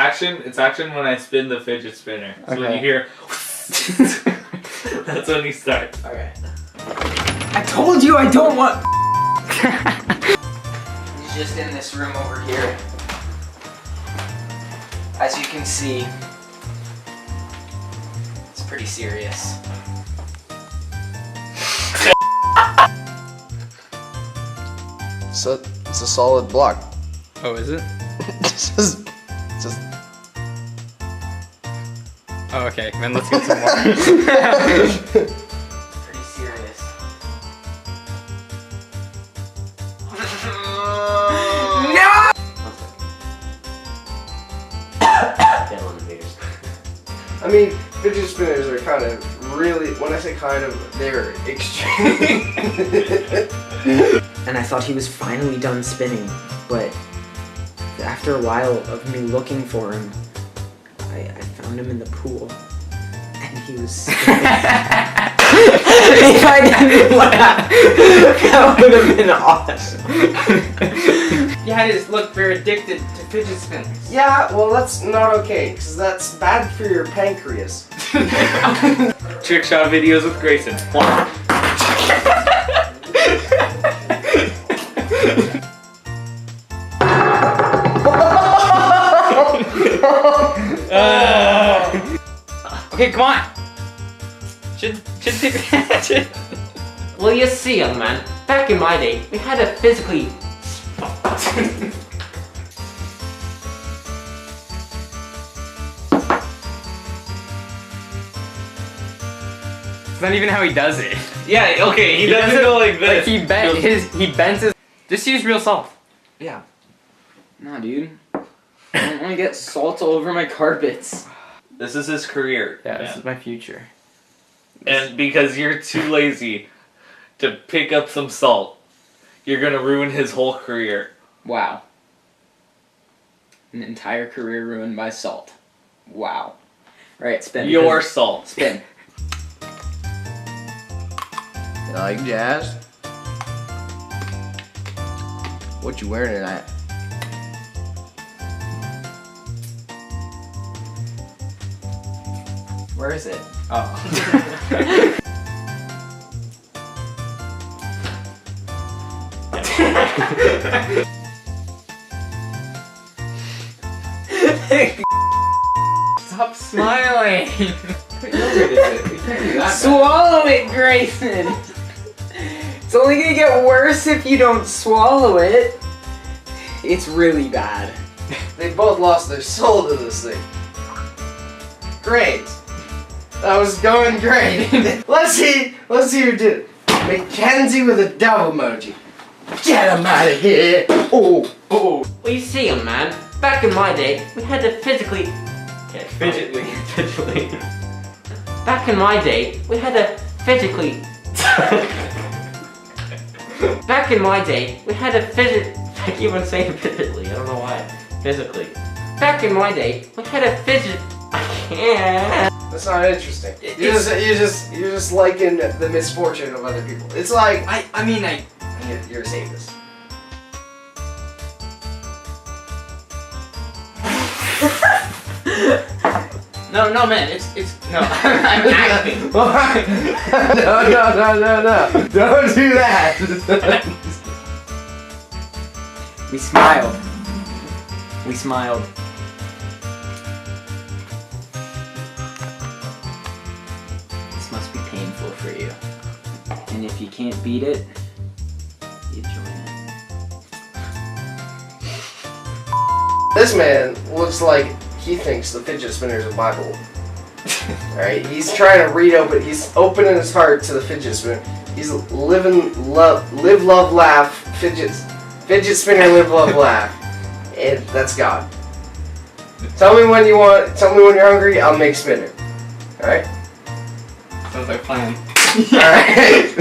action. It's action when I spin the fidget spinner. So Okay. when you hear, that's when he starts. Okay. I told you I don't want. He's just in this room over here. As you can see, it's pretty serious. So it's a solid block. Oh, is it? just. Oh, okay. Then let's get some more. Pretty serious. No! I mean, fidget spinners are kind of really. When I say kind of, they're extreme. And I thought he was finally done spinning, but after a while of me looking for him, I found him in the pool, and he was spinning. If I didn't laugh, that would have been awesome. You had to look very addicted to fidget spinners. Yeah, well, that's not okay, because that's bad for your pancreas. Trick shot videos with Grayson. Okay, come on. Should Well, you see, young man, back in my day, we had to physically... It's not even how he does it. Yeah, okay, he doesn't go like this. Like he bends his. Just use real salt. Yeah. Nah, dude. I don't want to get salt all over my carpets. This is his career. Yeah, man. this is my future. And because you're too lazy to pick up some salt, you're gonna ruin his whole career. Wow. An entire career ruined by salt. Wow. Right, spin. Your salt. Spin. You like jazz? What you wearing tonight? Where is it? Oh. Stop smiling! Swallow it, Grayson! It's only gonna get worse if you don't swallow it. It's really bad. They both lost their soul to this thing. Great. That was going great. Let's see who did it. Mackenzie with a dove emoji. Get him out of here. Oh. Well, you see, young man, back in my day, we had to physically... Okay, fidgetly. Back in my day, we had to physically... Back in my day, we had to I keep on saying physically, I don't know why. Physically. Back in my day, we had to I can't. That's not interesting. You're just liking the misfortune of other people. It's like I mean, you're a sadist. No, man, it's no, I'm acting. No. Don't do that. We smiled. We smiled. This must be painful for you. And if you can't beat it, you join it. This man looks like he thinks the fidget spinner is a Bible. Alright, he's trying to read open. He's opening his heart to the fidget spinner. He's live, love, laugh, fidget spinner, live, love, laugh. And that's God. Tell me when you want. Tell me when you're hungry. I'll make spinner. All right. Sounds like a plan. All right.